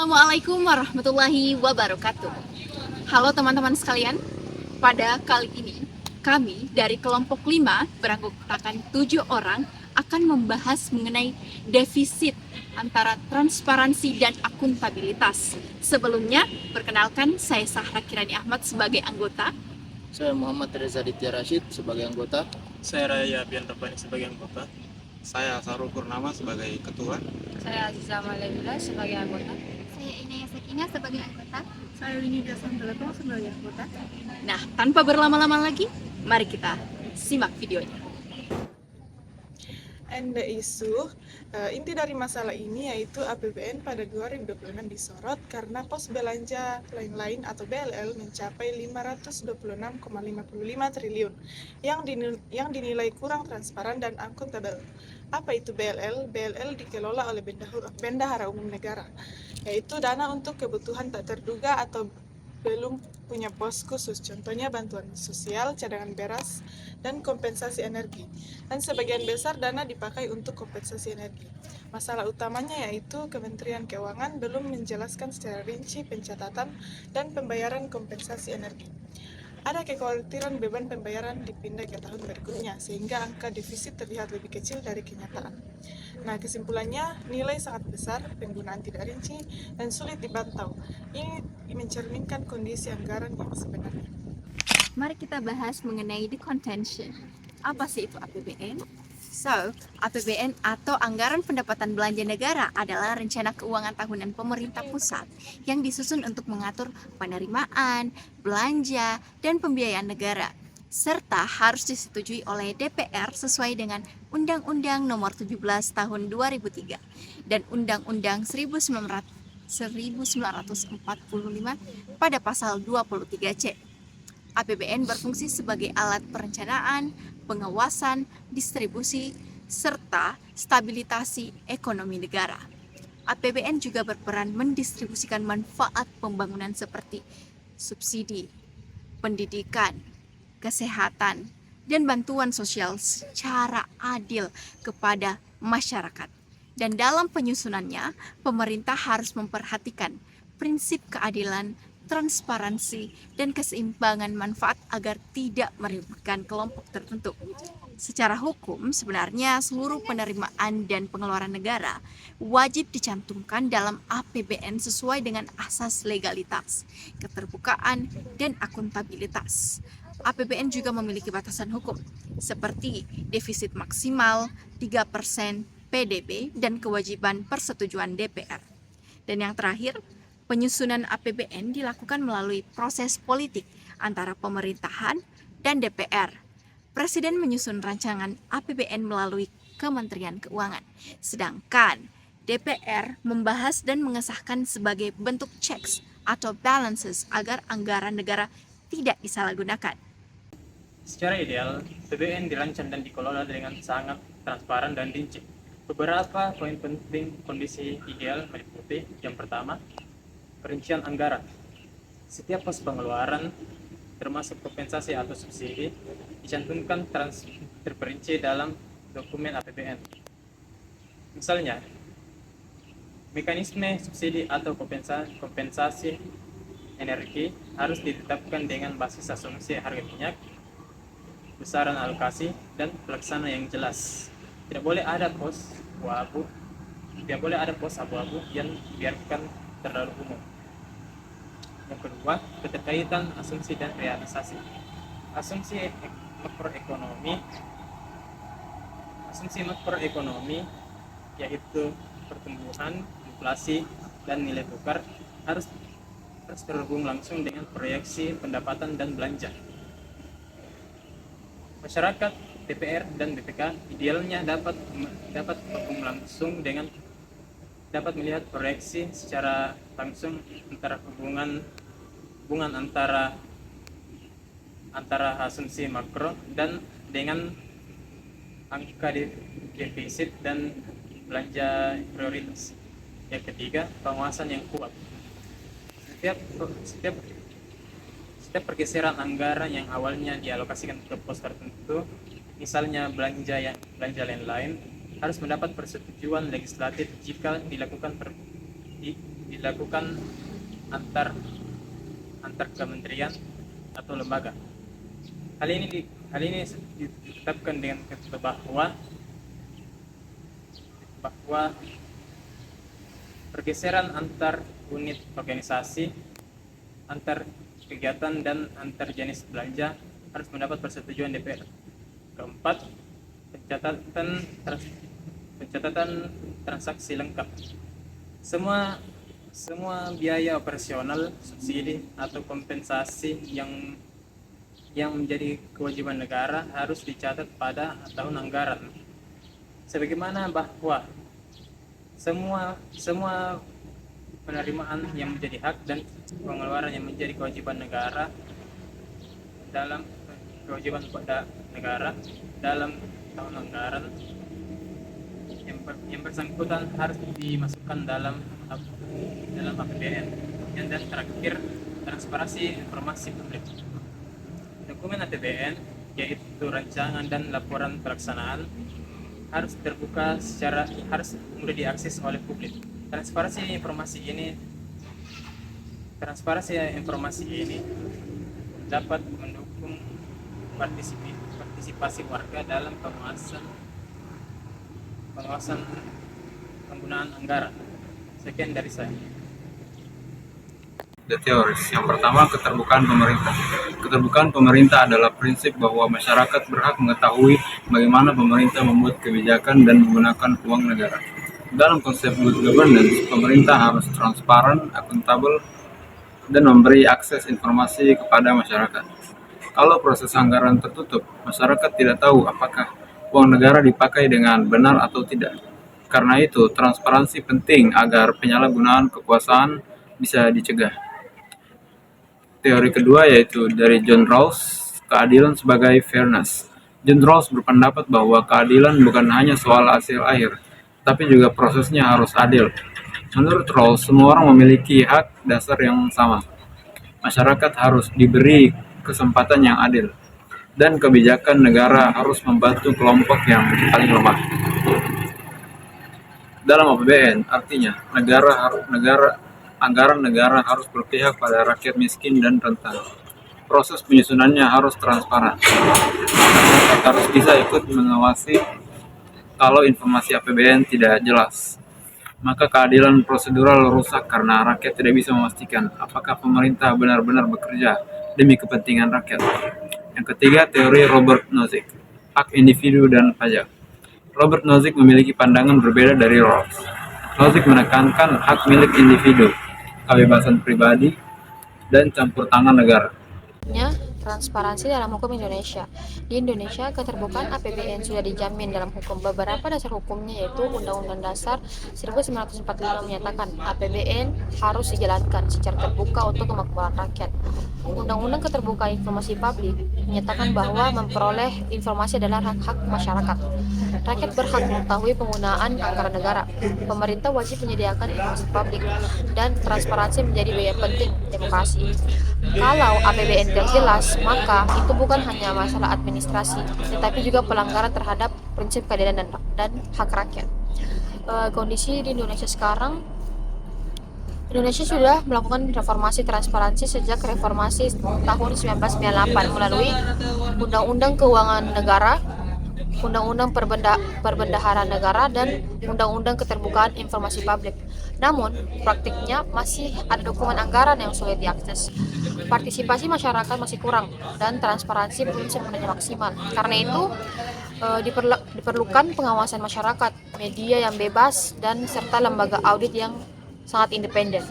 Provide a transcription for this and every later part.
Assalamualaikum warahmatullahi wabarakatuh. Halo teman-teman sekalian, pada kali ini kami dari kelompok 5 beranggotakan 7 orang akan membahas mengenai defisit antara transparansi dan akuntabilitas. Sebelumnya, perkenalkan saya Sahra Kirani Ahmad sebagai anggota. Saya Muhammad Reza Ditya Rashid sebagai anggota. Saya Raya Bian Rabbani sebagai anggota. Saya Sarul Purnama sebagai ketua. Saya Aziza Malevila sebagai anggota. Saya Inaya Sakina sebagai anggota. Saya Winnie Dasan Telepon sebagai anggota. Nah, tanpa berlama-lama lagi, mari kita simak videonya. And the issue, inti dari masalah ini yaitu APBN pada 2026 disorot karena pos belanja lain-lain atau BLL mencapai 526,55 triliun yang dinilai kurang transparan dan akuntabel. Apa itu BLL? BLL dikelola oleh Bendahara Umum Negara, yaitu dana untuk kebutuhan tak terduga atau belum punya pos khusus, contohnya bantuan sosial, cadangan beras, dan kompensasi energi. Dan sebagian besar dana dipakai untuk kompensasi energi. Masalah utamanya yaitu Kementerian Keuangan belum menjelaskan secara rinci pencatatan dan pembayaran kompensasi energi. Ada kekhawatiran beban pembayaran dipindah ke tahun berikutnya, sehingga angka defisit terlihat lebih kecil dari kenyataan. Nah, kesimpulannya, nilai sangat besar, penggunaan tidak rinci, dan sulit dipantau. Ini mencerminkan kondisi anggaran yang sebenarnya. Mari kita bahas mengenai the contention. Apa sih itu APBN? So, APBN atau Anggaran Pendapatan Belanja Negara adalah rencana keuangan tahunan pemerintah pusat yang disusun untuk mengatur penerimaan, belanja, dan pembiayaan negara, serta harus disetujui oleh DPR sesuai dengan Undang-Undang Nomor 17 Tahun 2003 dan Undang-Undang 1945 pada pasal 23C. APBN berfungsi sebagai alat perencanaan, pengawasan, distribusi, serta stabilitasi ekonomi negara. APBN juga berperan mendistribusikan manfaat pembangunan seperti subsidi, pendidikan, kesehatan, dan bantuan sosial secara adil kepada masyarakat. Dan dalam penyusunannya, pemerintah harus memperhatikan prinsip keadilan, transparansi, dan keseimbangan manfaat agar tidak merugikan kelompok tertentu. Secara hukum, sebenarnya seluruh penerimaan dan pengeluaran negara wajib dicantumkan dalam APBN sesuai dengan asas legalitas, keterbukaan, dan akuntabilitas. APBN juga memiliki batasan hukum, seperti defisit maksimal 3% PDB dan kewajiban persetujuan DPR. Dan yang terakhir, penyusunan APBN dilakukan melalui proses politik antara pemerintahan dan DPR. Presiden menyusun rancangan APBN melalui Kementerian Keuangan, sedangkan DPR membahas dan mengesahkan sebagai bentuk checks atau balances agar anggaran negara tidak disalahgunakan. Secara ideal, APBN dirancang dan dikelola dengan sangat transparan dan rinci. Beberapa poin penting kondisi ideal meliputi: yang pertama, perincian anggaran. Setiap pos pengeluaran, termasuk kompensasi atau subsidi, dicantumkan terperinci dalam dokumen APBN. Misalnya, mekanisme subsidi atau kompensasi energi harus ditetapkan dengan basis asumsi harga minyak, besaran alokasi, dan pelaksana yang jelas. Tidak boleh ada pos abu-abu yang dibiarkan terlalu umum. Yang kedua, keterkaitan asumsi dan realisasi. Asumsi makroekonomi yaitu pertumbuhan, inflasi, dan nilai tukar harus terhubung langsung dengan proyeksi pendapatan dan belanja. Masyarakat, DPR, dan BPK idealnya dapat berhubung langsung dengan dapat melihat proyeksi secara langsung antara hubungan antara asumsi makro dan dengan angka defisit dan belanja prioritas. Yang ketiga, pengawasan yang kuat. Setiap pergeseran anggaran yang awalnya dialokasikan ke pos tertentu, misalnya belanja lain-lain, harus mendapat persetujuan legislatif jika dilakukan dilakukan antar antar kementerian atau lembaga. Hal ini ditetapkan dengan kata bahwa pergeseran antar unit organisasi, antar kegiatan dan antar jenis belanja harus mendapat persetujuan DPR. Keempat, pencatatan transaksi lengkap. Semua biaya operasional, subsidi atau kompensasi yang menjadi kewajiban negara harus dicatat pada tahun anggaran. Sebagaimana bahwa semua penerimaan yang menjadi hak dan pengeluaran yang menjadi kewajiban negara dalam tahun anggaran yang bersangkutan harus dimasukkan dalam APBN. Dan terakhir, transparansi informasi publik. Dokumen APBN, yaitu rancangan dan laporan pelaksanaan, harus mudah diakses oleh publik. Transparansi informasi ini dapat mendukung partisipasi warga dalam pengawasan penggunaan anggaran. Sekian dari saya. The teoris. Yang pertama, keterbukaan pemerintah. Keterbukaan pemerintah adalah prinsip bahwa masyarakat berhak mengetahui bagaimana pemerintah membuat kebijakan dan menggunakan uang negara. Dalam konsep good governance, pemerintah harus transparan, akuntabel, dan memberi akses informasi kepada masyarakat. Kalau proses anggaran tertutup, masyarakat tidak tahu apakah uang negara dipakai dengan benar atau tidak. Karena itu, transparansi penting agar penyalahgunaan kekuasaan bisa dicegah. Teori kedua yaitu dari John Rawls, keadilan sebagai fairness. John Rawls berpendapat bahwa keadilan bukan hanya soal hasil akhir, tapi juga prosesnya harus adil. Menurut Rawls, semua orang memiliki hak dasar yang sama. Masyarakat harus diberi kesempatan yang adil, dan kebijakan negara harus membantu kelompok yang paling lemah. Dalam APBN, artinya anggaran negara harus berpihak pada rakyat miskin dan rentan. Proses penyusunannya harus transparan. Masyarakat harus bisa ikut mengawasi. Kalau informasi APBN tidak jelas, maka keadilan prosedural rusak karena rakyat tidak bisa memastikan apakah pemerintah benar-benar bekerja demi kepentingan rakyat. Yang ketiga, teori Robert Nozick, hak individu dan pajak. Robert Nozick memiliki pandangan berbeda dari Rawls. Nozick menekankan hak milik individu, kebebasan pribadi, dan campur tangan negara. Transparansi dalam hukum Indonesia. Di Indonesia, keterbukaan APBN sudah dijamin dalam hukum. Beberapa dasar hukumnya yaitu Undang-Undang Dasar 1945 menyatakan APBN harus dijalankan secara terbuka untuk kemakmuran rakyat. Undang-Undang Keterbukaan Informasi Publik menyatakan bahwa memperoleh informasi adalah hak masyarakat. Rakyat berhak mengetahui penggunaan anggaran negara. Pemerintah wajib menyediakan informasi publik, dan transparansi menjadi bagian penting demokrasi. Kalau APBN tidak jelas, maka itu bukan hanya masalah administrasi, tetapi juga pelanggaran terhadap prinsip keadilan dan hak rakyat. Kondisi di Indonesia sekarang, Indonesia sudah melakukan reformasi transparansi sejak reformasi tahun 1998 melalui Undang-Undang Keuangan Negara, Undang-Undang Perbendaharaan Negara, dan Undang-Undang Keterbukaan Informasi Publik. Namun, praktiknya masih ada dokumen anggaran yang sulit diakses. Partisipasi masyarakat masih kurang dan transparansi belum sepenuhnya maksimal. Karena itu, diperlukan pengawasan masyarakat, media yang bebas, dan serta lembaga audit yang sangat independen.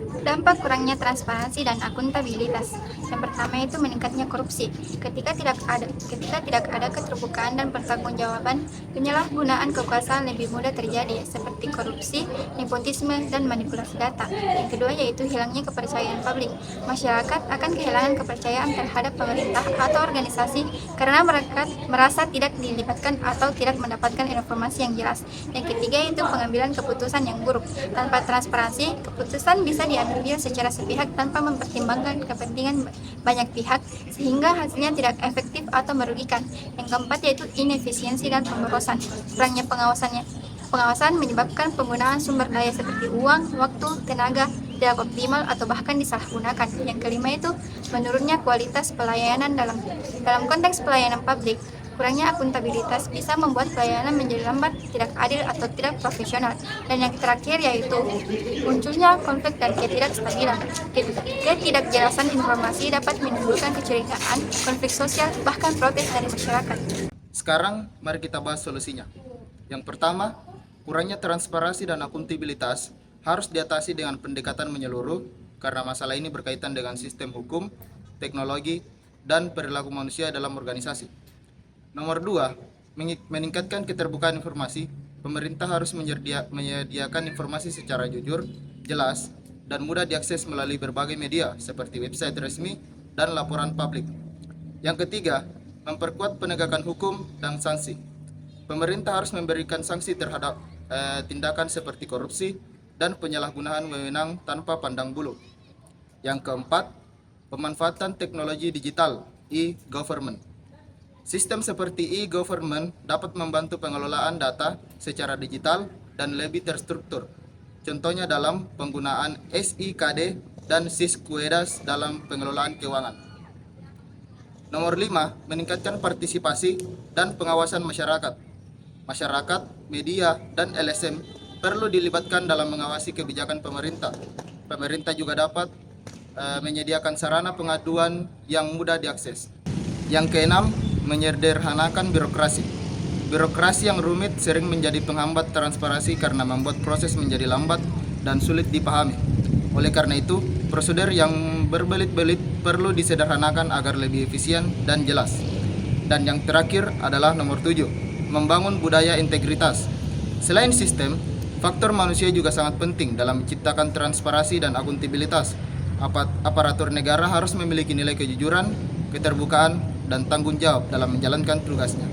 Dampak kurangnya transparansi dan akuntabilitas. Yang pertama itu meningkatnya korupsi. Ketika tidak ada keterbukaan dan pertanggungjawaban, penyalahgunaan kekuasaan lebih mudah terjadi, seperti korupsi, nepotisme, dan manipulasi data. Yang kedua yaitu hilangnya kepercayaan publik. Masyarakat akan kehilangan kepercayaan terhadap pemerintah atau organisasi karena mereka merasa tidak dilibatkan atau tidak mendapatkan informasi yang jelas. Yang ketiga yaitu pengambilan keputusan yang buruk. Tanpa transparansi, keputusan bisa diambil secara sepihak tanpa mempertimbangkan kepentingan banyak pihak, sehingga hasilnya tidak efektif atau merugikan. Yang keempat yaitu inefisiensi dan pemborosan. Kurangnya pengawasan menyebabkan penggunaan sumber daya seperti uang, waktu, tenaga tidak optimal atau bahkan disalahgunakan. Yang kelima itu menurunnya kualitas pelayanan dalam konteks pelayanan publik. Kurangnya akuntabilitas bisa membuat pelayanan menjadi lambat, tidak adil, atau tidak profesional. Dan yang terakhir yaitu munculnya konflik dan ketidakstabilan. Ketidakjelasan informasi dapat menimbulkan kecurigaan, konflik sosial, bahkan protes dari masyarakat. Sekarang mari kita bahas solusinya. Yang pertama, kurangnya transparansi dan akuntabilitas harus diatasi dengan pendekatan menyeluruh karena masalah ini berkaitan dengan sistem hukum, teknologi, dan perilaku manusia dalam organisasi. Nomor 2, meningkatkan keterbukaan informasi. Pemerintah harus menyediakan informasi secara jujur, jelas, dan mudah diakses melalui berbagai media seperti website resmi dan laporan publik. Yang ketiga, memperkuat penegakan hukum dan sanksi. Pemerintah harus memberikan sanksi terhadap tindakan seperti korupsi dan penyalahgunaan wewenang tanpa pandang bulu. Yang keempat, pemanfaatan teknologi digital, e-government. Sistem seperti e-government dapat membantu pengelolaan data secara digital dan lebih terstruktur. Contohnya dalam penggunaan SIKD dan SISQUEDAS dalam pengelolaan keuangan. Nomor 5, meningkatkan partisipasi dan pengawasan masyarakat. Masyarakat, media, dan LSM perlu dilibatkan dalam mengawasi kebijakan pemerintah. Pemerintah juga dapat menyediakan sarana pengaduan yang mudah diakses. Yang keenam, menyederhanakan birokrasi. Birokrasi yang rumit sering menjadi penghambat transparansi karena membuat proses menjadi lambat dan sulit dipahami. Oleh karena itu, prosedur yang berbelit-belit perlu disederhanakan agar lebih efisien dan jelas. Dan yang terakhir adalah nomor 7, membangun budaya integritas. Selain sistem, faktor manusia juga sangat penting dalam menciptakan transparansi dan akuntabilitas. Aparatur negara harus memiliki nilai kejujuran, keterbukaan, dan tanggung jawab dalam menjalankan tugasnya.